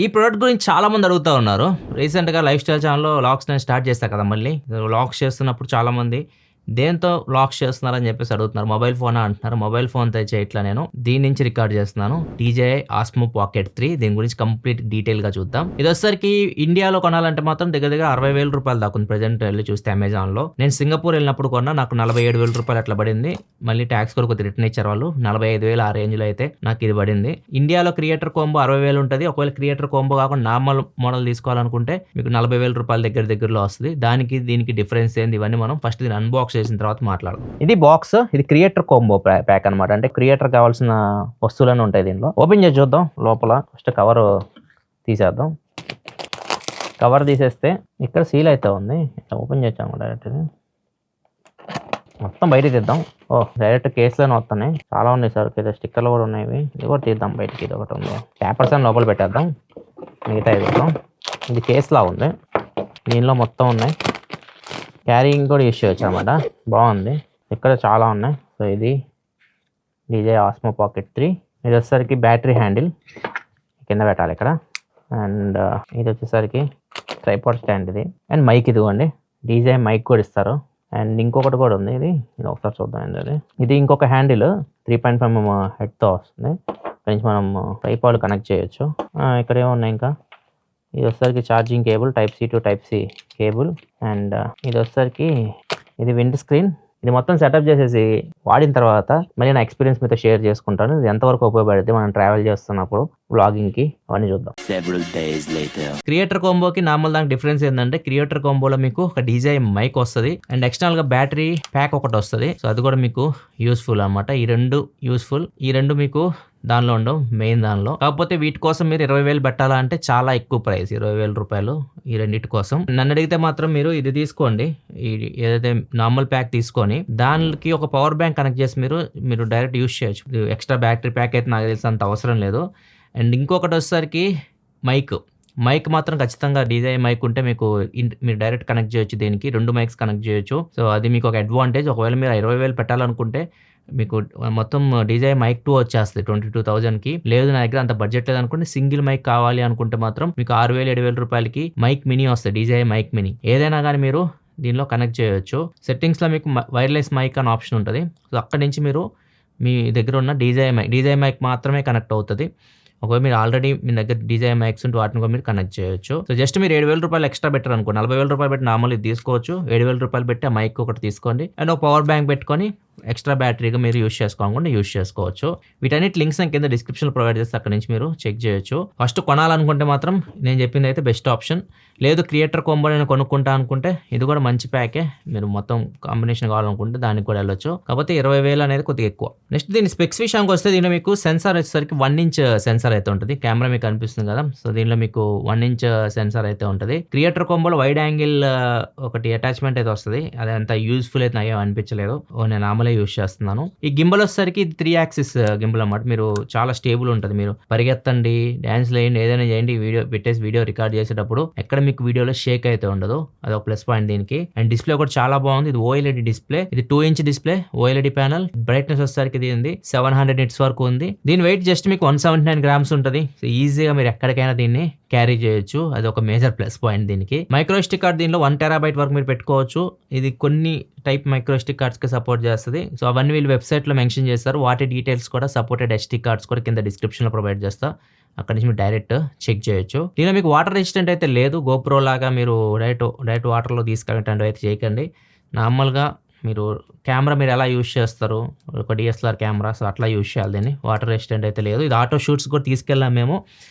ఈ ప్రొడక్ట్ గురించి చాలా మంది అడుగుతా ఉన్నారు. రీసెంట్‌గా లైఫ్ స్టైల్ ఛానెల్‌లో వ్లాగ్స్ నేను స్టార్ట్ చేశా కదా మళ్ళీ. వ్లాగ్స్ చేస్తున్నప్పుడు చాలామంది దేనితో వ్లాగ్స్ చేస్తున్నారని చెప్పేసి అడుగుతున్నారు. మొబైల్ ఫోనా అంటున్నారు. మొబైల్ ఫోన్‌తో చేయట్లా నేను. దీని నుంచి రికార్డ్ చేస్తున్నాను. DJI Osmo Pocket 3 దీని గురించి కంప్లీట్ డీటెయిల్‌గా చూద్దాం. ఇదొచ్చేసరికి ఇండియాలో కొనాలంటే మాత్రం దగ్గర దగ్గర ₹60,000 దాకా ఉంది ప్రెజెంట్ ఎళ్లి చూస్తే అమెజాన్‌లో. నేను సింగపూర్ ఎళ్ళినప్పుడు కొన్నా. నాకు ₹47,000 అట్లా పడింది. మళ్ళీ టాక్స్ కూడా కొద్దిగా రిటర్న్ ఇచ్చారు వాళ్ళు. 45,000 ఆ రేంజ్‌లో అయితే నాకు ఇది పడింది. ఇండియాలో క్రియేటర్ కాంబో 60,000 ఉంటది. ఒకవేళ క్రియేటర్ కాంబో కాకుండా నార్మల్ మోడల్ తీసుకోవాలనుకుంటే మీకు ₹40,000 దగ్గరలో వస్తది. దానికి దీనికి డిఫరెన్స్ ఏంది ఇవన్నీ మనం ఫస్ట్ దీన్ని అన్బాక్స్ చేసిన తర్వాత మాట్లాడదాం. ఇది బాక్స్. ఇది క్రియేటర్ కాంబో ప్యాక్ అన్నమాట. అంటే క్రియేటర్ కావాల్సిన వస్తువులన్నీ ఉంటాయి దీనిలో. ఓపెన్ చేసి చూద్దాం లోపల. ఫస్ట్ కవర్ తీసేద్దాం. కవర్ తీసేస్తే ఇక్కడ సీల్ అయితే ఉంది. ఓపెన్ చేద్దాం డైరెక్ట్. మొత్తం బయట తీద్దాం. డైరెక్ట్ కేసులోనే వస్తున్నాయి. చాలా ఉన్నాయి సార్. స్టిక్కర్లు కూడా ఉన్నాయి. ఇది కూడా తీద్దాం బయటకి. ఇది ఒకటి ఉంది. పేపర్స్ అని లోపల పెట్టేద్దాం. మిగతా ఇద్దాం. ఇది కేసులా ఉంది. దీనిలో మొత్తం ఉన్నాయి. క్యారింగ్ కూడా యూస్ చేయొచ్చు అనమాట. బాగుంది. ఇక్కడ చాలా ఉన్నాయి. సో ఇది DJI Osmo Pocket 3. ఇది వచ్చేసరికి బ్యాటరీ హ్యాండిల్ కింద పెట్టాలి ఇక్కడ. అండ్ ఇది వచ్చేసరికి ట్రైపాడ్ స్టాండ్ ఇది. అండ్ మైక్ ఇదిగోండి. DJI మైక్ కూడా ఇస్తారు. అండ్ ఇంకొకటి కూడా ఉంది. ఇది ఒకసారి చూద్దాం ఏంటది. ఇది ఇంకొక హ్యాండిల్ 3.5mm హెడ్తో వస్తుంది. ఇక్కడ నుంచి మనం ట్రైపాడ్ కనెక్ట్ చేయొచ్చు. ఇక్కడ ఏమున్నాయి ఇంకా. ఇది వచ్చేసరికి charging cable type C to type C cable. And ఇది వచ్చేసరికి ఇది విండ్ స్క్రీన్. ఇది మొత్తం సెటప్ చేసేసి వాడిన తర్వాత మళ్ళీ నా ఎక్స్పీరియన్స్ మీతో షేర్ చేసుకుంటాను. ఇది ఎంతవరకు ఉపయోగపడుతుంది మనం ట్రావెల్ చేస్తున్నప్పుడు వ్లాగింగ్కి అవన్నీ చూద్దాం. క్రియేటర్ కాంబోకి నార్మల్ దానికి డిఫరెన్స్ ఏంటంటే క్రియేటర్ కాంబోలో మీకు ఒక DJI మైక్ వస్తుంది అండ్ ఎక్స్టర్నల్ గా బ్యాటరీ ప్యాక్ ఒకటి వస్తుంది. సో అది కూడా మీకు యూస్ఫుల్ అన్నమాట. ఈ రెండు యూస్ఫుల్. ఈ రెండు మీకు దానిలో ఉండవు మెయిన్ దానిలో. కాకపోతే వీటి కోసం మీరు 20,000 పెట్టాలా అంటే చాలా ఎక్కువ ప్రైస్. ₹20,000 ఈ రెండింటి కోసం. నన్ను అడిగితే మాత్రం మీరు ఇది తీసుకోండి. ఏదైతే నార్మల్ ప్యాక్ తీసుకొని దానికి ఒక పవర్ బ్యాంక్ కనెక్ట్ చేసి మీరు డైరెక్ట్ యూస్ చేయొచ్చు. ఎక్స్ట్రా బ్యాటరీ ప్యాక్ అయితే నాకు తెలిసి అంత అవసరం లేదు. అండ్ ఇంకొకటి వచ్చేసరికి మైక్ మాత్రం ఖచ్చితంగా DJI మైక్ ఉంటే మీరు డైరెక్ట్ కనెక్ట్ చేయొచ్చు. దీనికి 2 మైక్స్ కనెక్ట్ చేయొచ్చు. సో అది మీకు ఒక అడ్వాంటేజ్. ఒకవేళ మీరు 20,000 పెట్టాలనుకుంటే మీకు మొత్తం DJI మైక్ 2 వచ్చేస్తుంది 22,000కి. లేదు నా దగ్గర అంత బడ్జెట్ లేదు అనుకుంటే సింగిల్ మైక్ కావాలి అనుకుంటే మాత్రం మీకు ₹6,000-7,000 మైక్ మినీ వస్తుంది. DJI మైక్ మినీ ఏదైనా కానీ మీరు దీనిలో కనెక్ట్ చేయొచ్చు. సెట్టింగ్స్లో మీకు వైర్లెస్ మైక్ అని ఆప్షన్ ఉంటుంది. సో అక్కడి నుంచి మీరు మీ దగ్గర ఉన్న DJI మైక్ మాత్రమే కనెక్ట్ అవుతుంది. ఒకవేళ మీరు ఆల్రెడీ మీ దగ్గర DJI మైక్స్ ఉంటే వాటిని కూడా మీరు కనెక్ట్ చేయొచ్చు. సో జస్ట్ మీరు ₹7,000 ఎక్స్ట్రా బెటర్ అనుకో. ₹40,000 పెట్టి నార్మల్ ఇది తీసుకోవచ్చు. ₹7,000 పెట్టి ఆ మైక్ ఒకటి తీసుకోండి. అండ్ ఒక పవర్ బ్యాంక్ పెట్టుకొని ఎక్స్ట్రా బ్యాటరీగా మీరు యూస్ చేసుకోవచ్చు. వీటన్నిటి లింక్స్ నేను కింద డిస్క్రిప్షన్లో ప్రొవైడ్ చేస్తే అక్కడ నుంచి మీరు చెక్ చేయొచ్చు. ఫస్ట్ కొనాలనుకుంటే మాత్రం నేను చెప్పింది అయితే బెస్ట్ ఆప్షన్. లేదు క్రియేటర్ కాంబో నేను కొనుక్కుంటా అనుకుంటే ఇది కూడా మంచి ప్యాకే. మీరు మొత్తం కాంబినేషన్ కావాలనుకుంటే దానికి కూడా వెళ్ళొచ్చు. కాకపోతే 20,000 అనేది కొద్దిగా ఎక్కువ. నెక్స్ట్ దీని స్పెక్స్ విషయానికి వస్తే దీనిలో మీకు సెన్సార్ వచ్చేసరికి 1 ఇంచ్ సెన్సార్ అయితే ఉంటుంది. కెమెరా మీకు కనిపిస్తుంది కదా. సో దీనిలో మీకు 1 ఇంచ్ సెన్సార్ అయితే ఉంటుంది. క్రియేటర్ కాంబోలో వైడ్ యాంగిల్ ఒకటి అటాచ్మెంట్ అయితే వస్తుంది. అది అంత యూజ్ఫుల్ అయితే నాకు అనిపించలేదు. నేను నార్మల్ యూస్ చేస్తున్నాను. ఈ గింబల్ వచ్చేసరికి 3 యాక్సిస్ గింబల్ అన్నమాట. మీరు చాలా స్టేబుల్ ఉంటుంది. మీరు పరిగెత్తండి, డాన్స్ వేయండి, ఏదైనా చేయండి, వీడియో రికార్డ్ చేసేటప్పుడు ఎక్కడ మీకు వీడియోలో షేక్ అయితే ఉండదు. అది ఒక ప్లస్ పాయింట్ దీనికి. అండ్ డిస్ప్లే కూడా చాలా బాగుంది. ఇది OLED డిస్ప్లే. ఇది 2 inch display, OLED panel. Brightness వచ్చేసరికి ఇది 700 nits వరకు ఉంది. దీని వెయిట్ జస్ట్ మీకు 179 grams ఉంటుంది. సో ఈజీగా మీరు ఎక్కడికైనా దీన్ని క్యారీ చేయొచ్చు. అది ఒక మేజర్ ప్లస్ పాయింట్ దీనికి. మైక్రో SD కార్డ్ దీనిలో 1 TB వరకు మీరు పెట్టుకోవచ్చు. ఇది కొన్ని టైప్ మైక్రో SD కార్డ్స్ కి సపోర్ట్ చేస్తుంది. సో అవన్నీ వీళ్ళు వెబ్సైట్లో మెన్షన్ చేస్తారు. వాటి డీటెయిల్స్ కూడా సపోర్టెడ్ SD కార్డ్స్ కూడా కింద డిస్క్రిప్షన్లో ప్రొవైడ్ చేస్తా. అక్కడ నుంచి మీరు డైరెక్ట్ చెక్ చేయొచ్చు. దీనిలో మీకు వాటర్ రెసిస్టెంట్ అయితే లేదు. GoPro లాగా మీరు డైరెక్ట్ వాటర్లో తీసుకెళ్ళటం అయితే చేయకండి. నార్మల్గా మీరు కెమెరా మీరు ఎలా యూజ్ చేస్తారు, ఒక DSLR కెమెరా, సో అట్లా యూజ్ చేయాలి. దీన్ని వాటర్ రెసిస్టెంట్ అయితే లేదు. ఇది ఆటో షూట్స్ కూడా తీసుకెళ్ళాం మేము.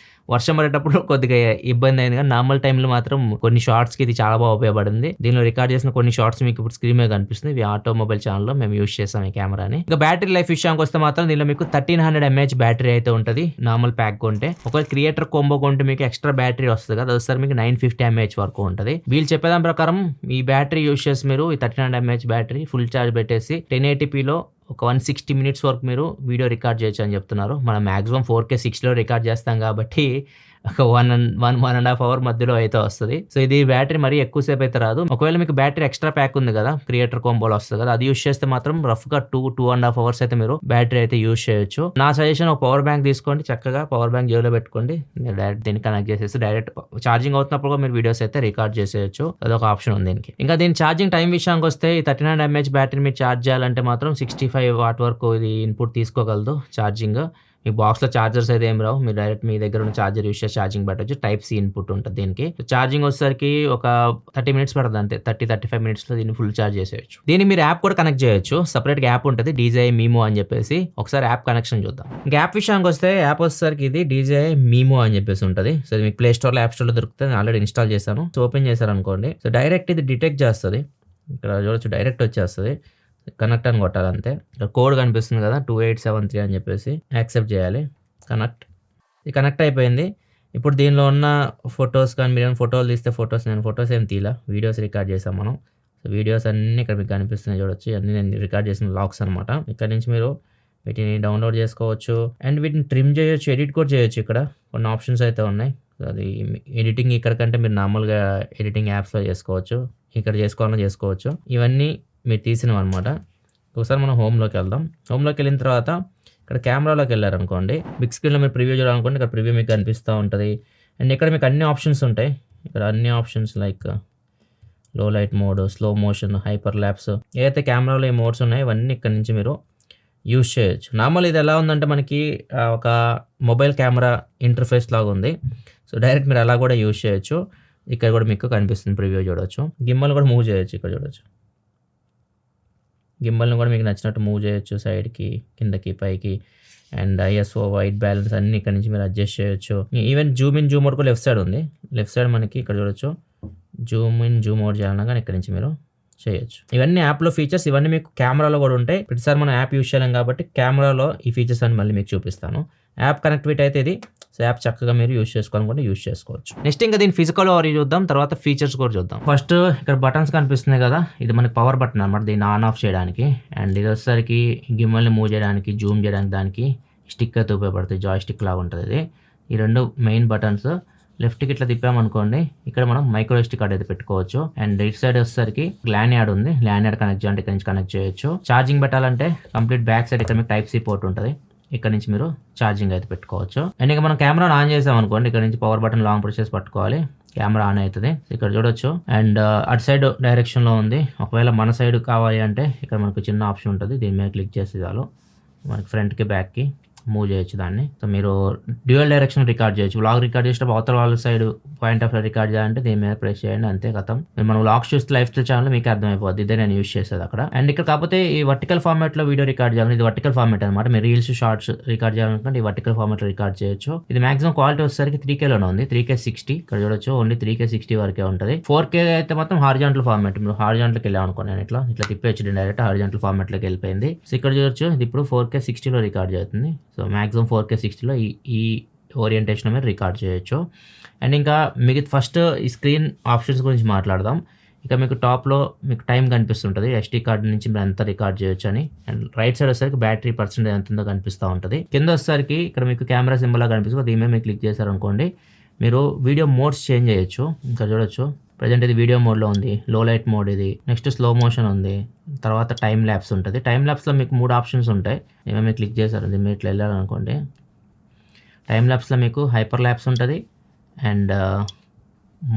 వర్షం పడేటప్పుడు కొద్దిగా ఇబ్బంది అయింది కానీ నార్మల్ టైంలో మాత్రం కొన్ని షార్ట్స్కి ఇది చాలా బాగా ఉపయోగపడింది. దీనిలో రికార్డ్ చేసిన కొన్ని షార్ట్స్ మీకు ఇప్పుడు స్క్రీన్ మీద కనిపిస్తుంది. ఇవి ఆటోమొబైల్ ఛానల్లో మేము యూజ్ చేస్తాం ఈ కెమెరాని. ఇక బ్యాటరీ లైఫ్ విషయానికి వస్తే మాత్రం దీనిలో మీకు 1300 mAh బ్యాటరీ అయితే ఉంటుంది నార్మల్ ప్యాక్ కొంటే. ఒకవేళ క్రియేటర్ కాంబో కొంటే మీకు ఎక్స్ట్రా బ్యాటరీ వస్తుంది కదా, అది మీకు 950 mAh వరకు ఉంటుంది. వీళ్ళు చెప్పేదాని ప్రకారం ఈ బ్యాటరీ యూజ్ చేసి మీరు ఈ 1300 mAh బ్యాటరీ ఫుల్ ఛార్జ్ పెట్టేసి 1080pలో ఒక 160 minutes వరకు మీరు వీడియో రికార్డ్ చేయొచ్చు అని చెప్తున్నారు. మనం మాక్సిమం 4K 60లో రికార్డ్ చేస్తాం కాబట్టి ఒక 1.5 అవర్ మధ్యలో అయితే వస్తది. సో, ఇది బ్యాటరీ మరీ ఎక్కువ సేపు అయితే రాదు. ఒకవేళ మీకు బ్యాటరీ ఎక్స్‌ట్రా ప్యాక్ ఉంది గదా! క్రియేటర్ కాంబోలో వస్తది కదా! అది యూజ్ చేస్తే మాత్రం రఫ్‌గా 2.5 అవర్స్ అయితే మీరు బ్యాటరీ అయితే యూజ్ చేయొచ్చు. నా సజెషన్ ఒక పవర్ బ్యాంక్ తీసుకోండి. చక్కగా పవర్ బ్యాంక్ జేబులో పెట్టుకోండి. మీరు డైరెక్ట్ దీన్ని కనెక్ట్ చేసేసి డైరెక్ట్ ఛార్జింగ్ అవుతున్నప్పుడు కూడా మీరు వీడియోస్ అయితే రికార్డ్ చేసేయొచ్చు. అదొక ఆప్షన్ ఉంది దీనికి. ఇంకా దీని ఛార్జింగ్ టైం విషయానికొస్తే ఈ 39 ఎంఏహెచ్ బ్యాటరీ మీరు ఛార్జ్ చేయాలంటే మాత్రం 65 వాట్ వరకు ఇది ఇన్‌పుట్ తీసుకోగలదు ఛార్జింగ్. మీ బాక్స్‌లో చార్జర్స్ అయితే ఏమి రావు. మీరు డైరెక్ట్ మీ దగ్గర ఉన్న చార్జర్ యూజ్ చేసి ఛార్జింగ్ పెట్టొచ్చు. టైప్ సి ఇన్‌పుట్ ఉంటది దీనికి. ఛార్జింగ్ వచ్చేసరికి ఒక 30 మినిట్స్ పడతది అంతే. 35 మినిట్స్‌లో దీన్ని ఫుల్ ఛార్జ్ చేసేయొచ్చు. దీనికి మీరు యాప్ కూడా కనెక్ట్ చేయొచ్చు. సెపరేట్‌గా యాప్ ఉంటది. డీజేఐ మీమో అని చెప్పేసి. ఒకసారి యాప్ కనెక్షన్ చూద్దాం. ఇంక యాప్ విషయానికొస్తే యాప్ వచ్చేసరికి ఇది డీజేఐ మీమో అని చెప్పేసి ఉంటది. సో, ఇది మీకు ప్లే స్టోర్‌లో, యాప్ స్టోర్‌లో దొరుకుతది. నేను ఆల్రెడీ ఇన్‌స్టాల్ చేశాను. సో, ఓపెన్ చేశారనుకోండి. సో, డైరెక్ట్ ఇది డిటెక్ట్ చేస్తది. ఇక్కడ చూడొచ్చు డైరెక్ట్ వచ్చేస్తది. కనెక్ట్ అని కొట్టాలి అంతే. ఇక్కడ కోడ్ కనిపిస్తుంది కదా! 2873 అని చెప్పేసి యాక్సెప్ట్ చేయాలి. కనెక్ట్. ఇది కనెక్ట్ అయిపోయింది. ఇప్పుడు దీనిలో ఉన్న ఫోటోస్ కానీ మీరేమైనా ఫోటోలు తీస్తే నేను ఫోటోస్ ఏం తీయలా. వీడియోస్ రికార్డ్ చేసాం మనం. సో, వీడియోస్ అన్నీ ఇక్కడ మీకు కనిపిస్తున్నాయి చూడొచ్చు. ఇవన్నీ నేను రికార్డ్ చేసిన లాగ్స్ అనమాట. ఇక్కడ నుంచి మీరు వీటిని డౌన్లోడ్ చేసుకోవచ్చు. అండ్ వీటిని ట్రిమ్ చేయొచ్చు, ఎడిట్ కూడా చేయొచ్చు. ఇక్కడ కొన్ని ఆప్షన్స్ అయితే ఉన్నాయి. అది ఎడిటింగ్ ఇక్కడ కంటే మీరు నార్మల్‌గా ఎడిటింగ్ యాప్స్‌లో చేసుకోవచ్చు. ఇక్కడ చేసుకోవాలన్నా చేసుకోవచ్చు. ఇవన్నీ మీరు తీసినవన్నమాట. ఒకసారి మనం హోమ్‌లోకి వెళ్దాం. హోమ్‌లోకి వెళ్ళిన తర్వాత ఇక్కడ కెమెరాలోకి వెళ్ళారనుకోండి. బిగ్ స్క్రీన్‌లో మీరు ప్రివ్యూ చూడాలనుకోండి. ఇక్కడ ప్రివ్యూ మీకు కనిపిస్తూ ఉంటది. అండ్ ఇక్కడ మీకు అన్ని ఆప్షన్స్ ఉంటాయి. ఇక్కడ అన్ని options like low light mode, slow motion, hyperlapse ఏదైతే కెమెరాలో ఈ మోడ్స్ ఉన్నాయో ఇవన్నీ ఇక్కడ నుంచి మీరు యూజ్ చేయొచ్చు. నార్మల్ ఇది ఎలా ఉందంటే మనకి ఒక మొబైల్ కెమెరా ఇంటర్ఫేస్ లాగా ఉంది. సో, డైరెక్ట్ మీరు అలా కూడా యూజ్ చేయొచ్చు. ఇక్కడ కూడా మీకు కనిపిస్తుంది ప్రివ్యూ చూడొచ్చు. గిమ్మల్ కూడా మూవ్ చేయొచ్చు. ఇక్కడ చూడొచ్చు. గింబల్‌ని కూడా మీకు నచ్చినట్టు మూవ్ చేయొచ్చు. సైడ్‌కి, కిందకి, పైకి అండ్ ఐఎస్ఓ, వైట్ బ్యాలెన్స్ అన్నీ ఇక్కడ నుంచి మీరు అడ్జస్ట్ చేయొచ్చు. Even Zoom in, Zoom out కూడా లెఫ్ట్ సైడ్ ఉంది. లెఫ్ట్ సైడ్ మనకి ఇక్కడ చూడొచ్చు. జూమ్ ఇన్, జూమ్ అవుట్ చేయాలన్నా కానీ ఇక్కడ నుంచి మీరు చేయొచ్చు. ఇవన్నీ యాప్‌లో ఫీచర్స్. ఇవన్నీ మీకు కెమెరాలో కూడా ఉంటాయి. ప్రతిసారి మనం యాప్ యూజ్ చేయలేం కాబట్టి కెమెరాలో ఈ ఫీచర్స్ అన్ని మళ్ళీ మీకు చూపిస్తాను. యాప్ కనెక్టివిటీ అయితే ఇది. సో, యాప్ చక్కగా మీరు యూజ్ చేసుకోవాలనుకుంటే యూజ్ చేసుకోవచ్చు. నెక్స్ట్ ఇంకా దీని ఫిజికల్ ఓవర్ చూద్దాం. తర్వాత ఫీచర్స్ కూడా చూద్దాం. ఫస్ట్ ఇక్కడ బటన్స్ కనిపిస్తున్నాయి కదా! ఇది మనకి పవర్ బటన్ అనమాట. దీన్ని ఆన్ ఆఫ్ చేయడానికి. అండ్ ఇది వచ్చేసరికి గిమ్మల్ని మూవ్ చేయడానికి, జూమ్ చేయడానికి దానికి స్టిక్ అయితే ఉపయోగపడుతుంది. జాయ్ స్టిక్ లాగా ఉంటుంది ఇది. ఈ రెండు మెయిన్ బటన్స్. లెఫ్ట్‌కి ఇట్లా తిప్పామనుకోండి. ఇక్కడ మనం మైక్రో ఎస్డీ కార్డ్ అయితే పెట్టుకోవచ్చు. అండ్ ఇటు సైడ్ వచ్చేసరికి ల్యాన్యార్డ్ ఉంది. ల్యాన్యార్డ్ కనెక్ట్ చేయాలంటే ఇక్కడ నుంచి కనెక్ట్ చేయొచ్చు. ఛార్జింగ్ పెట్టాలంటే కంప్లీట్ బ్యాక్ సైడ్ ఇక్కడ మీకు టైప్ సి పోర్ట్ ఉంటుంది. ఇక్కడ నుంచి మీరు ఛార్జింగ్ అయితే పెట్టుకోవచ్చు. అండ్ ఇక మనం కెమెరాను ఆన్ చేసాం అనుకోండి. ఇక్కడ నుంచి పవర్ బటన్ లాంగ్ ప్రెస్ చేసి పట్టుకోవాలి. కెమెరా ఆన్ అవుతుంది. ఇక్కడ చూడొచ్చు. అండ్ అటు సైడ్ డైరెక్షన్లో ఉంది. ఒకవేళ మన సైడ్ కావాలి అంటే ఇక్కడ మనకు చిన్న ఆప్షన్ ఉంటుంది. దీని మీద క్లిక్ చేస్తే చాలు మనకి ఫ్రంట్కి, బ్యాక్కి మూవ్ చేయొచ్చు దాన్ని. సో, మీరు డ్యూయల్ డైరెక్షన్ రికార్డ్ చేయొచ్చు. వ్లాగ్ రికార్డ్ చేసేటప్పుడు అవతల వాళ్ళ సైడ్ పాయింట్ ఆఫ్ రికార్డ్ చేయాలంటే దీని మీద ప్రెస్ చేయండి అంతే కథం. మనం వ్లాగ్స్ చూస్తే లైఫ్ స్టైల్ ఛానల్ మీకు అర్థమైపోద్ది. ఇదే నేను యూజ్ చేసేది అక్కడ. అండ్ ఇక్కడ కాకపోతే ఈ వర్టికల్ ఫార్మాట్లో వీడియో రికార్డ్ చేయాలి. ఇది వర్టికల్ ఫార్మాట్ అనమాట. మీరు రీల్స్, షార్ట్స్ రికార్డ్ చేయాలనుకుంటే ఈ వర్టికల్ ఫార్మాట్లో రికార్డ్ చేయొచ్చు. ఇది మాక్సిమం క్వాలిటీ వచ్చేసరికి 3Kలోనే ఉంది. 3K60 ఇక్కడ చూడొచ్చు. ఓన్లీ 3K60 వరకే ఉంటుంది. 4K అయితే మాత్రం హారిజాంటల్ ఫార్మాట్. మీరు హారిజాంటల్కి వెళ్ళామనుకోండి. నేను ఇట్లా తిప్పేచ్చు డైరెక్ట్ హారిజాంటల్ ఫార్మాట్లోకి వెళ్ళిపోయింది. సో, ఇక్కడ చూడొచ్చు. ఇది ఇప్పుడు 4K60లో రికార్డ్ చేస్తుంది. సో, మాక్సిమం 4K60లో ఈ ఓరియంటేషన్ మీరు రికార్డ్ చేయొచ్చు. అండ్ ఇంకా మిగతా ఫస్ట్ ఈ స్క్రీన్ ఆప్షన్స్ గురించి మాట్లాడదాం. ఇక మీకు టాప్లో మీకు టైం కనిపిస్తుంటుంది. ఎస్డీ కార్డ్ నుంచి మీరు ఎంత రికార్డ్ చేయొచ్చు అని. అండ్ రైట్ సైడ్ వచ్చేసరికి బ్యాటరీ పర్సెంటేజ్ ఎంత ఉందో కనిపిస్తూ ఉంటుంది. కింద వచ్చేసరికి ఇక్కడ మీకు కెమెరా సింబల్ కనిపిస్తుంది. దీని మీద మీరు క్లిక్ చేశారనుకోండి. మీరు వీడియో మోడ్స్ చేంజ్ చేయొచ్చు. ఇంకా చూడొచ్చు. ప్రజెంట్ ఇది వీడియో మోడ్లో ఉంది. లో లైట్ మోడ్ ఇది. నెక్స్ట్ స్లో మోషన్ ఉంది. తర్వాత టైం ల్యాప్స్ ఉంటుంది. టైం ల్యాప్స్లో మీకు 3 ఆప్షన్స్ ఉంటాయి. ఏమేమి మీరు క్లిక్ చేశారు దీని మీద ఇట్లా వెళ్ళాలనుకోండి. టైం ల్యాప్స్లో మీకు హైపర్ ల్యాప్స్ ఉంటుంది అండ్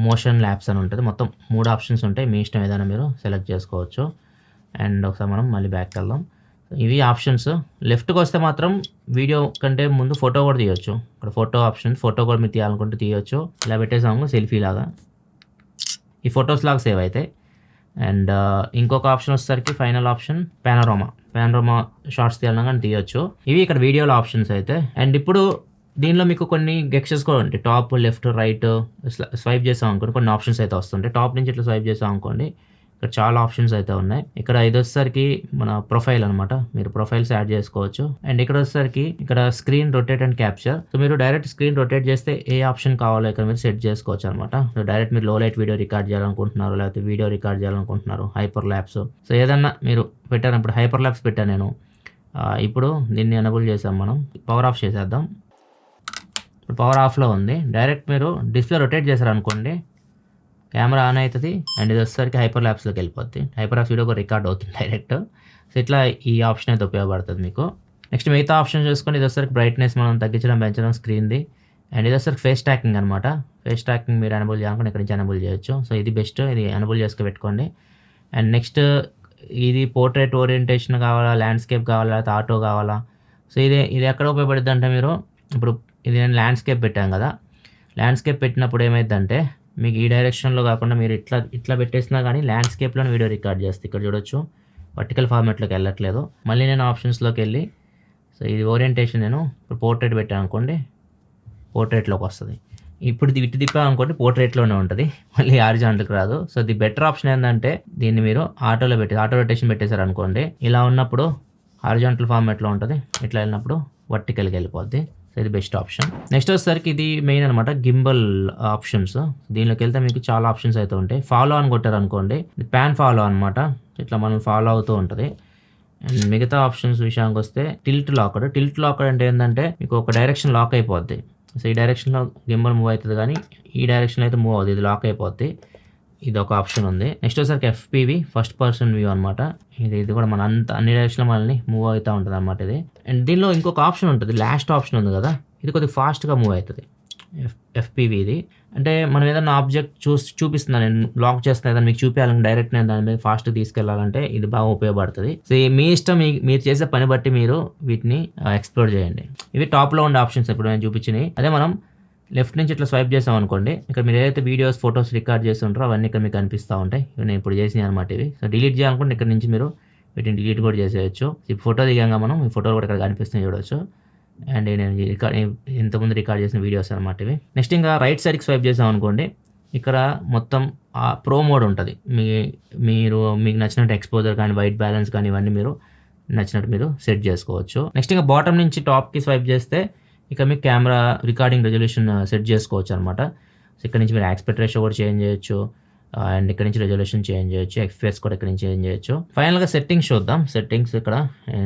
మోషన్ ల్యాప్స్ అని ఉంటుంది. మొత్తం 3 ఆప్షన్స్ ఉంటాయి. మీ ఇష్టం ఏదైనా మీరు సెలెక్ట్ చేసుకోవచ్చు. అండ్ ఒకసారి మనం మళ్ళీ బ్యాక్ వెళ్దాం. ఇవి ఆప్షన్స్. లెఫ్ట్కి వస్తే మాత్రం వీడియో కంటే ముందు ఫోటో కూడా తీయొచ్చు. ఇక్కడ ఫోటో ఆప్షన్. ఫోటో కూడా మీరు తీయాలనుకుంటే తీయొచ్చు. ఇలా పెట్టేసాము సెల్ఫీ లాగా. ఈ ఫొటోస్ లాగా సేవ్ అవుతాయి. అండ్ ఇంకొక ఆప్షన్ వచ్చేసరికి ఫైనల్ ఆప్షన్ పానోరామా షార్ట్స్ తీయాలన్నా కానీ తీయొచ్చు. ఇవి ఇక్కడ వీడియోలో ఆప్షన్స్ అయితే. అండ్ ఇప్పుడు దీనిలో మీకు కొన్ని గెస్చర్స్ కూడా ఉంటాయి. టాప్, లెఫ్ట్, రైట్ స్వైప్ చేసాం అనుకోండి కొన్ని ఆప్షన్స్ అయితే వస్తుంటాయి. టాప్ నుంచి ఇట్లా స్వైప్ చేసాం అనుకోండి ఇక్కడ చాలా ఆప్షన్స్ అయితే ఉన్నాయి. ఇక్కడ ఇది వచ్చేసరికి మన ప్రొఫైల్ అనమాట. మీరు ప్రొఫైల్స్ యాడ్ చేసుకోవచ్చు. అండ్ ఇక్కడ వచ్చేసరికి ఇక్కడ screen rotate and capture. So మీరు డైరెక్ట్ స్క్రీన్ రొటేట్ చేస్తే ఏ ఆప్షన్ కావాలో ఇక్కడ మీరు సెట్ చేసుకోవచ్చు అనమాట. సో డైరెక్ట్ మీరు లో లైట్ వీడియో రికార్డ్ చేయాలనుకుంటున్నారు, లేకపోతే వీడియో రికార్డ్ చేయాలనుకుంటున్నారు, హైపర్ ల్యాప్స్. సో ఏదన్నా మీరు పెట్టారు. ఇప్పుడు హైపర్ ల్యాప్స్ పెట్టాను నేను. ఇప్పుడు దీన్ని ఎనబుల్ చేసాం. మనం పవర్ ఆఫ్ చేసేద్దాం. ఇప్పుడు పవర్ ఆఫ్లో ఉంది. డైరెక్ట్ మీరు డిస్ప్లే రొటేట్ చేశారనుకోండి కెమెరా ఆన్ అవుతుంది అండ్ ఇది వచ్చేసరికి హైపర్ ల్యాప్స్లోకి వెళ్ళిపోద్ది. హైపర్ ల్యాప్స్ వీడియో కూడా రికార్డ్ అవుతుంది డైరెక్ట్. సో ఇట్లా ఈ ఆప్షన్ అయితే ఉపయోగపడుతుంది మీకు. నెక్స్ట్ మిగతా ఆప్షన్ చూసుకొని ఇది వచ్చేసరికి బ్రైట్నెస్ మనం తగ్గించడం పెంచడం స్క్రీన్ది అండ్ ఇది వచ్చేసరికి ఫేస్ ట్రాకింగ్ అనమాట. ఫేస్ ట్రాకింగ్ మీరు ఎనబుల్ చేయాలనుకుంటే ఇక్కడ నుంచి ఎనబుల్ చేయొచ్చు. సో ఇది బెస్ట్, ఇది ఎనబుల్ చేసుకు పెట్టుకోండి. అండ్ నెక్స్ట్ ఇది పోర్ట్రేట్ ఓరియంటేషన్ కావాలా, ల్యాండ్స్కేప్ కావాలా, లేకపోతే ఆటో కావాలా. సో ఇది ఎక్కడ ఉపయోగపడుద్ది అంటే మీరు ఇప్పుడు ఇది నేను ల్యాండ్స్కేప్ పెట్టాను కదా, ల్యాండ్స్కేప్ పెట్టినప్పుడు ఏమైందంటే మీకు ఈ డైరెక్షన్లో కాకుండా మీరు ఇట్లా పెట్టేసినా కానీ ల్యాండ్స్కేప్లోనే వీడియో రికార్డ్ చేస్తే ఇక్కడ చూడొచ్చు వర్టికల్ ఫార్మాట్లోకి వెళ్ళట్లేదు. మళ్ళీ నేను ఆప్షన్స్లోకి వెళ్ళి సో ఇది ఓరియంటేషన్ నేను ఇప్పుడు పోర్ట్రేట్ పెట్టాను అనుకోండి పోర్ట్రేట్లోకి వస్తుంది. ఇప్పుడు ఇటు తిప్పామనుకోండి పోర్ట్రేట్లోనే ఉంటుంది, మళ్ళీ హారిజాంటల్కి రాదు. సో ది బెటర్ ఆప్షన్ ఏంటంటే దీన్ని మీరు ఆటో రొటేషన్ పెట్టేశారు అనుకోండి ఇలా ఉన్నప్పుడు హారిజాంటల్ ఫార్మాట్లో ఉంటుంది, ఇట్లా వెళ్ళినప్పుడు వర్టికల్కి వెళ్ళిపోద్ది. సో ఇది బెస్ట్ ఆప్షన్. నెక్స్ట్ వచ్చేసరికి ఇది మెయిన్ అనమాట గింబల్ ఆప్షన్స్. దీనిలోకి వెళ్తే మీకు చాలా ఆప్షన్స్ అయితే ఉంటాయి. ఫాలో అని కొట్టారు అనుకోండి ప్యాన్ ఫాలో అనమాట, ఇట్లా మనం ఫాలో అవుతూ ఉంటుంది. అండ్ మిగతా ఆప్షన్స్ విషయానికి వస్తే టిల్ట్ లాకర్ అంటే ఏంటంటే మీకు ఒక డైరెక్షన్ లాక్ అయిపోద్ది. సో ఈ డైరెక్షన్లో గింబల్ మూవ్ అవుతుంది కానీ ఈ డైరెక్షన్లో అయితే మూవ్ అవుతుంది, ఇది లాక్ అయిపోద్ది. ఇది ఒక ఆప్షన్ ఉంది. నెక్స్ట్ వచ్చేసరికి FPV ఫస్ట్ పర్సన్ వ్యూ అనమాట. ఇది కూడా మన అన్ని డైరెక్షన్లో మనల్ని మూవ్ అవుతూ ఉంటుంది అనమాట ఇది. అండ్ దీనిలో ఇంకొక ఆప్షన్ ఉంటుంది, లాస్ట్ ఆప్షన్ ఉంది కదా, ఇది కొద్దిగా ఫాస్ట్గా మూవ్ అవుతుంది FPV. ఇది అంటే మనం ఏదైనా ఆబ్జెక్ట్ చూపిస్తున్నాను నేను లాక్ చేస్తున్నా ఏదైనా మీకు చూపించాలని డైరెక్ట్ నేను దాని మీద ఫాస్ట్గా తీసుకెళ్లాలంటే ఇది బాగా ఉపయోగపడుతుంది. సో మీ ఇష్టం, మీరు చేసే పని బట్టి మీరు వీటిని ఎక్స్ప్లోర్ చేయండి. ఇవి టాప్లో ఉండే ఆప్షన్స్ ఇప్పుడు నేను చూపించినాయి. అదే మనం లెఫ్ట్ నుంచి ఇట్లా స్వైప్ చేసాం అనుకోండి ఇక్కడ మీరు ఏదైతే వీడియోస్ ఫొటోస్ రికార్డ్ చేసి ఉంటారో అవన్నీ ఇక్కడ మీకు కనిపిస్తూ ఉంటాయి. ఇవి నేను ఇప్పుడు చేసినాయి అనమాట ఇవి. సో డిలీట్ చేయాలనుకుంటే ఇక్కడ నుంచి మీరు వీటిని డిలీట్ కూడా చేసేయచ్చు. ఈ ఫోటో దిగాక మనం ఈ ఫోటోలు కూడా ఇక్కడ కనిపిస్తున్నాయి చూడవచ్చు. అండ్ నేను ఇంతకుముందు రికార్డ్ చేసిన వీడియోస్ అనమాట ఇవి. నెక్స్ట్ ఇంకా రైట్ సైడ్కి స్వైప్ చేసాం అనుకోండి ఇక్కడ మొత్తం ప్రో మోడ్ ఉంటుంది. మీకు నచ్చినట్టు ఎక్స్పోజర్ కానీ వైట్ బ్యాలెన్స్ కానీ ఇవన్నీ మీరు నచ్చినట్టు మీరు సెట్ చేసుకోవచ్చు. నెక్స్ట్ ఇంకా బాటమ్ నుంచి టాప్కి స్వైప్ చేస్తే ఇక మీకు కెమెరా రికార్డింగ్ రెజల్యూషన్ సెట్ చేసుకోవచ్చు అనమాట. సో ఇక్కడ నుంచి మీరు ఆస్పెక్ట్ రేషియో కూడా చేంజ్ చేయొచ్చు అండ్ ఇక్కడ నుంచి రెజల్యూషన్ చేంజ్ చేయొచ్చు, FPS కూడా ఇక్కడ నుంచి చేంజ్ చేయొచ్చు. ఫైనల్గా సెట్టింగ్స్ చూద్దాం. సెట్టింగ్స్ ఇక్కడ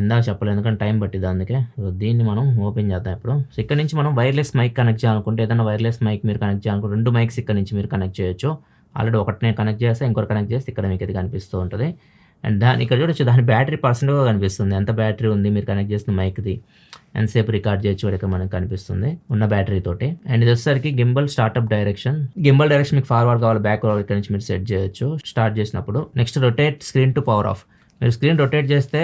ఇందాక చెప్పలేదు ఎందుకంటే టైం పట్టింది అందుకే. సో దీన్ని మనం ఓపెన్ చేద్దాం ఇప్పుడు. సో ఇక్కడ నుంచి మనం వైర్లెస్ మైక్ కనెక్ట్ చేయాలనుకుంటే ఏదైనా వైర్లెస్ మైక్ మీరు కనెక్ట్ చేయాలనుకుంటే 2 మైక్స్ ఇక్కడ నుంచి మీరు కనెక్ట్ చేయొచ్చు. ఆల్రెడీ ఒకటినే కనెక్ట్ చేస్తే ఇంకొకటి కనెక్ట్ చేస్తే ఇక్కడ మీకు ఇది కనిపిస్తూ ఉంటుంది. అండ్ ఇక్కడ చూడొచ్చు దాని బ్యాటరీ పర్సెంట్గా కనిపిస్తుంది, ఎంత బ్యాటరీ ఉంది మీరు కనెక్ట్ చేసిన మైక్ది, ఎంతసేపు రికార్డ్ చేయొచ్చు ఇక్కడ మనకు కనిపిస్తుంది ఉన్న బ్యాటరీ తోటి. అండ్ ఇది వచ్చేసరికి gimbal startup direction. Gimbal direction మీకు ఫార్వర్డ్ కావాలి బ్యాక్వర్డ్ ఇక్కడ నుంచి మీరు సెట్ చేయొచ్చు స్టార్ట్ చేసినప్పుడు. Next rotate screen to power of. మీరు స్క్రీన్ రొటేట్ చేస్తే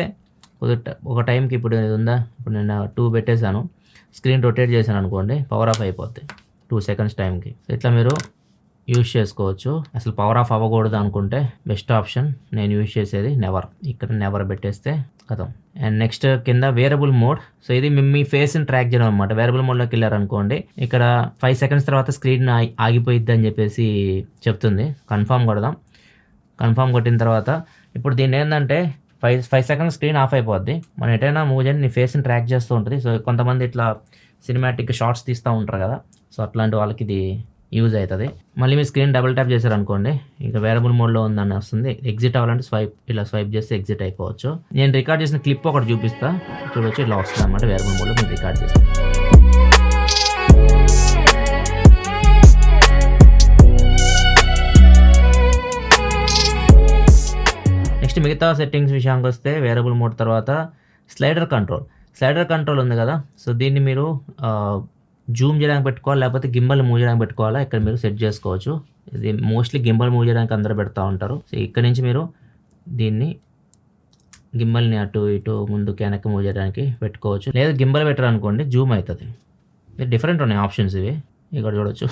ఒక టైంకి ఇప్పుడు ఇది ఉందా, ఇప్పుడు నేను 2 పెట్టేశాను, స్క్రీన్ రొటేట్ చేశాను అనుకోండి పవర్ ఆఫ్ అయిపోద్ది 2 సెకండ్స్ టైంకి. సో ఇట్లా మీరు యూజ్ చేసుకోవచ్చు. అసలు పవర్ ఆఫ్ అవ్వకూడదు అనుకుంటే బెస్ట్ ఆప్షన్ నేను యూజ్ చేసేది నెవర్. ఇక్కడ నెవర్ పెట్టేస్తే కథం. అండ్ నెక్స్ట్ కింద వేరబుల్ మోడ్. సో ఇది మీ ఫేస్ని ట్రాక్ చేయడం అనమాట. వేరబుల్ మోడ్లోకి వెళ్ళారనుకోండి ఇక్కడ 5 సెకండ్స్ తర్వాత స్క్రీన్ ఆగిపోయిద్ది అని చెప్పేసి చెప్తుంది. కన్ఫామ్ కొడదాం. కన్ఫామ్ కొట్టిన తర్వాత ఇప్పుడు దీన్ని ఏంటంటే 5 సెకండ్స్ స్క్రీన్ ఆఫ్ అయిపోద్ది. మనం ఎటైనా మూవ్ చేయండి నీ ఫేస్ని ట్రాక్ చేస్తూ ఉంటుంది. సో కొంతమంది ఇట్లా సినిమాటిక్ షార్ట్స్ తీస్తూ ఉంటారు కదా, సో అట్లాంటి వాళ్ళకి ఇది యూజ్ అవుతుంది. మళ్ళీ మీ స్క్రీన్ డబుల్ ట్యాప్ చేశారనుకోండి ఇంకా వేరబుల్ మోడ్లో ఉందని వస్తుంది. ఎగ్జిట్ అవ్వాలంటే ఇలా స్వైప్ చేస్తే ఎగ్జిట్ అయిపోవచ్చు. నేను రికార్డ్ చేసిన క్లిప్ ఒకటి చూపిస్తా చూడొచ్చు, ఇట్లా వస్తుంది అనమాట వేరబుల్ మోడ్లో మీరు రికార్డ్ చేస్తాను. నెక్స్ట్ మిగతా సెట్టింగ్స్ విషయానికి వస్తే వేరబుల్ మోడ్ తర్వాత స్లైడర్ కంట్రోల్ ఉంది కదా, సో దీన్ని మీరు జూమ్ చేయడానికి పెట్టుకోవాలి లేకపోతే గింబల్ మూవ్ చేయడానికి పెట్టుకోవాలా ఇక్కడ మీరు సెట్ చేసుకోవచ్చు. ఇది మోస్ట్లీ గింబల్ మూవ్ చేయడానికి అందరూ పెడతా ఉంటారు. సో ఇక్కడ నుంచి మీరు దీన్ని గింబల్ని అటు ఇటు ముందుకు వెనక్కి మూవ్ చేయడానికి పెట్టుకోవచ్చు. లేదా గింబల్ పెట్టారు అనుకోండి జూమ్ అవుతుంది. డిఫరెంట్ ఉన్నాయి ఆప్షన్స్ ఇవి, ఇక్కడ చూడొచ్చు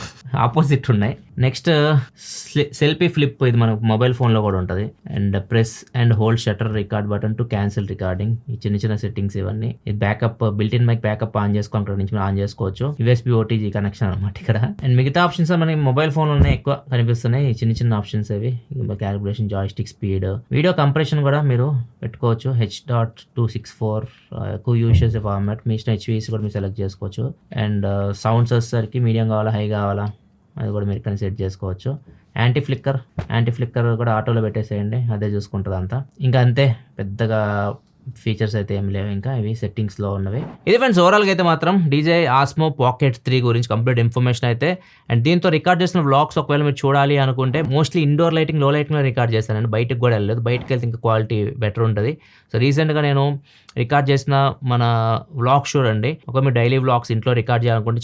ఆపోజిట్ ఉన్నాయి. నెక్స్ట్ సెల్ఫీ ఫ్లిప్, ఇది మనకు మొబైల్ ఫోన్లో కూడా ఉంటుంది. And press and hold shutter record button to cancel recording. ఈ చిన్న సెట్టింగ్స్ ఇవన్నీ. ఇది backup built in mic backup on చేసుకోవాలి, ఇక్కడ నుంచి ఆన్ చేసుకోవచ్చు. USB OTG కనెక్షన్ అనమాట ఇక్కడ. అండ్ మిగతా ఆప్షన్స్ మనకి మొబైల్ ఫోన్లోనే ఎక్కువ కనిపిస్తున్నాయి. ఈ చిన్న ఆప్షన్స్ అవి calibration, joystick speed, video compression కూడా మీరు పెట్టుకోవచ్చు. H.264 ఎక్కువ యూజ్ చేసే ఫార్మాట్. మీ ఇష్టం HVS కూడా మీరు సెలెక్ట్ చేసుకోవచ్చు. అండ్ సౌండ్స్ వచ్చేసరికి మీడియం కావాలా హై కావాలా అది కూడా మీరు ఇక్కడ సెట్ చేసుకోవచ్చు. యాంటీ ఫ్లిక్కర్ కూడా ఆటోలో పెట్టేసేయండి, అదే చూసుకుంటుంది అంతా. ఇంకా అంతే, పెద్దగా ఫీచర్స్ అయితే ఏం లేవు, ఇంకా ఇవి సెట్టింగ్స్లో ఉన్నవి. ఇది ఫ్రెండ్స్ ఓవరాల్గా అయితే మాత్రం DJI Osmo Pocket 3 గురించి కంప్లీట్ ఇన్ఫర్మేషన్ అయితే. అండ్ దీంతో రికార్డ్ చేసిన వ్లాగ్స్ ఒకవేళ మీరు చూడాలి అనుకుంటే మోస్ట్లీ ఇండోర్ లైటింగ్, లో లైటింగ్లో రికార్డ్ చేస్తానండి. బయటకు కూడా వెళ్ళలేదు, బయటకు వెళ్తే ఇంకా క్వాలిటీ బెటర్ ఉంటుంది. సో రీసెంట్గా నేను రికార్డ్ చేసిన మన వ్లాగ్స్ చూడండి. ఒకవేళ మీరు డైలీ వ్లాగ్స్ ఇంట్లో రికార్డ్ చేయాలనుకుంటే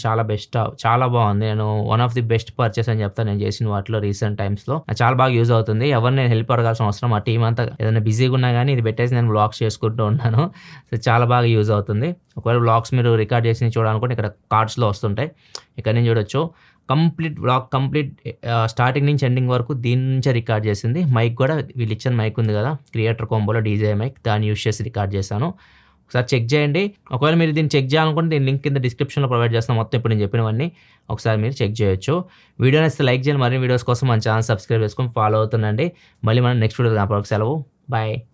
చాలా బాగుంది. నేను one of the best purchase అని చెప్తాను నేను చేసిన వాటిలో రీసెంట్ టైమ్స్లో. చాలా బాగా యూజ్ అవుతుంది. ఎవరిని నేను హెల్ప్ అడగాల్సిన అవసరం, మా టీం అంతా ఏదైనా బిజీగా ఉన్నా కానీ ఇది పెట్టేసి నేను వ్లాగ్స్ చేసుకుంటూ ఉన్నాను. సో చాలా బాగా యూజ్ అవుతుంది. ఒకవేళ వ్లాగ్స్ మీరు రికార్డ్ చేసి చూడాలనుకుంటే ఇక్కడ కార్డ్స్లో వస్తుంటాయి, ఇక్కడ నుంచి చూడొచ్చు. కంప్లీట్ స్టార్టింగ్ నుంచి ఎండింగ్ వరకు దీని నుంచే రికార్డ్ చేసింది. మైక్ కూడా వీళ్ళు ఇచ్చిన మైక్ ఉంది కదా, క్రియేటర్ కాంబోలో DJI మైక్, దాన్ని యూస్ చేసి రికార్డ్ చేశాను. ఒకసారి చెక్ చేయండి. ఒకవేళ మీరు దీన్ని చెక్ చేయాలనుకుంటే దీని లింక్ కింద డిస్క్రిప్షన్లో ప్రొవైడ్ చేస్తాను. మొత్తం ఇప్పుడు నేను చెప్పినవన్నీ ఒకసారి మీరు చెక్ చేయొచ్చు. వీడియో నచ్చితే లైక్ చేయండి. మరిన్ని వీడియోస్ కోసం మన ఛానల్ సబ్స్క్రైబ్ చేసుకొని ఫాలో అవుతుండండి. మళ్ళీ మనం నెక్స్ట్ వీడియో కనపడక సెలవు. బాయ్.